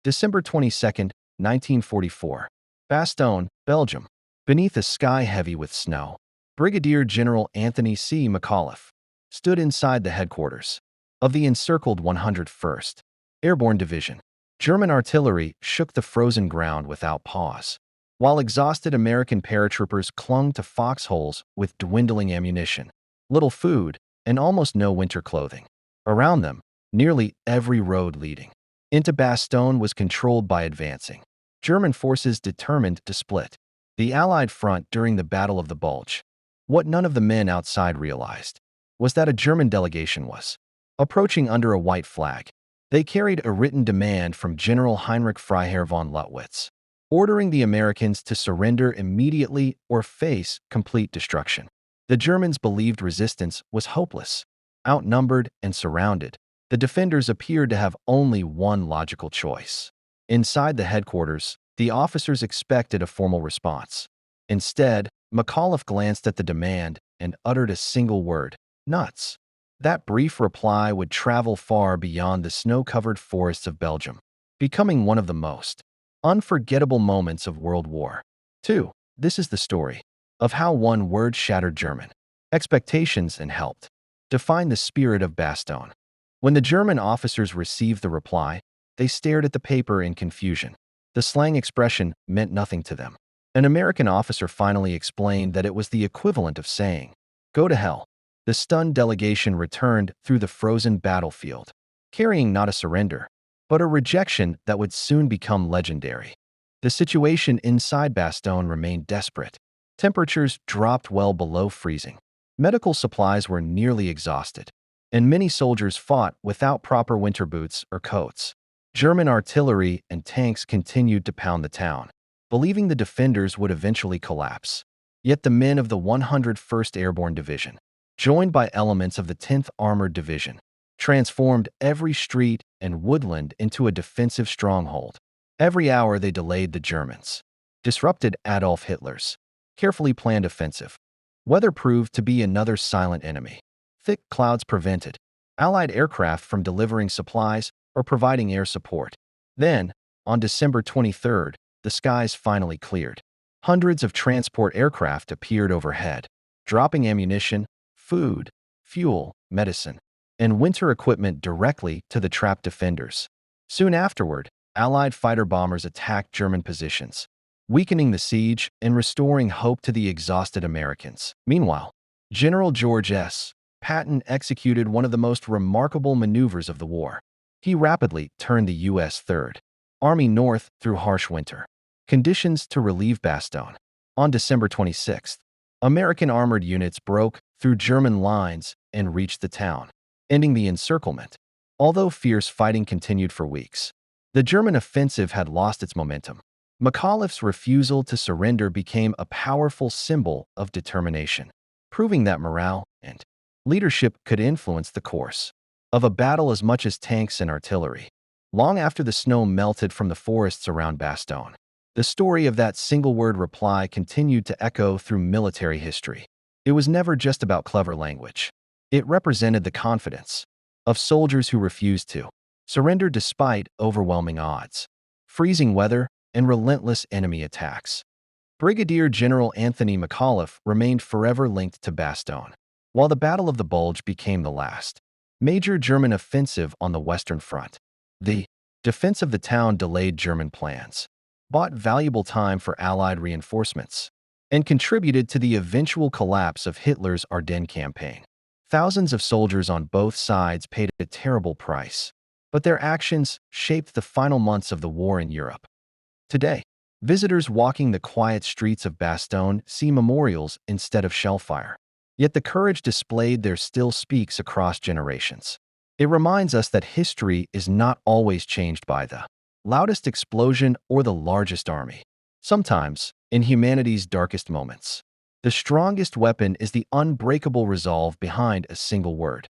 December 22, 1944. Bastogne, Belgium. Beneath a sky heavy with snow, Brigadier General Anthony C. McAuliffe stood inside the headquarters of the encircled 101st Airborne Division. German artillery shook the frozen ground without pause, while exhausted American paratroopers clung to foxholes with dwindling ammunition, little food, and almost no winter clothing. Around them, nearly every road leading into Bastogne was controlled by advancing German forces determined to split the Allied front during the Battle of the Bulge. What none of the men outside realized was that a German delegation was approaching under a white flag. They carried a written demand from General Heinrich Freiherr von Luttwitz, ordering the Americans to surrender immediately or face complete destruction. The Germans believed resistance was hopeless. Outnumbered and surrounded, the defenders appeared to have only one logical choice. Inside the headquarters, the officers expected a formal response. Instead, McAuliffe glanced at the demand and uttered a single word: nuts. That brief reply would travel far beyond the snow-covered forests of Belgium, becoming one of the most unforgettable moments of World War II. This is the story of how one word shattered German expectations and helped define the spirit of Bastogne. When the German officers received the reply, they stared at the paper in confusion. The slang expression meant nothing to them. An American officer finally explained that it was the equivalent of saying, "Go to hell." The stunned delegation returned through the frozen battlefield, carrying not a surrender, but a rejection that would soon become legendary. The situation inside Bastogne remained desperate. Temperatures dropped well below freezing. Medical supplies were nearly exhausted, and many soldiers fought without proper winter boots or coats. German artillery and tanks continued to pound the town, believing the defenders would eventually collapse. Yet the men of the 101st Airborne Division, joined by elements of the 10th Armored Division, transformed every street and woodland into a defensive stronghold. Every hour they delayed the Germans, disrupted Adolf Hitler's carefully planned offensive. Weather proved to be another silent enemy. Thick clouds prevented Allied aircraft from delivering supplies or providing air support. Then, on December 23rd, the skies finally cleared. Hundreds of transport aircraft appeared overhead, dropping ammunition, food, fuel, medicine, and winter equipment directly to the trapped defenders. Soon afterward, Allied fighter bombers attacked German positions, weakening the siege and restoring hope to the exhausted Americans. Meanwhile, General George S. Patton executed one of the most remarkable maneuvers of the war. He rapidly turned the U.S. Third Army north through harsh winter conditions to relieve Bastogne. On December 26th, American armored units broke through German lines and reached the town, ending the encirclement. Although fierce fighting continued for weeks, the German offensive had lost its momentum. McAuliffe's refusal to surrender became a powerful symbol of determination, proving that morale and leadership could influence the course of a battle as much as tanks and artillery. Long after the snow melted from the forests around Bastogne, the story of that single-word reply continued to echo through military history. It was never just about clever language. It represented the confidence of soldiers who refused to surrender despite overwhelming odds, freezing weather, and relentless enemy attacks. Brigadier General Anthony McAuliffe remained forever linked to Bastogne, while the Battle of the Bulge became the last major German offensive on the Western Front. The defense of the town delayed German plans, bought valuable time for Allied reinforcements, and contributed to the eventual collapse of Hitler's Ardennes campaign. Thousands of soldiers on both sides paid a terrible price, but their actions shaped the final months of the war in Europe. Today, visitors walking the quiet streets of Bastogne see memorials instead of shellfire. Yet the courage displayed there still speaks across generations. It reminds us that history is not always changed by the loudest explosion or the largest army. Sometimes, in humanity's darkest moments, the strongest weapon is the unbreakable resolve behind a single word.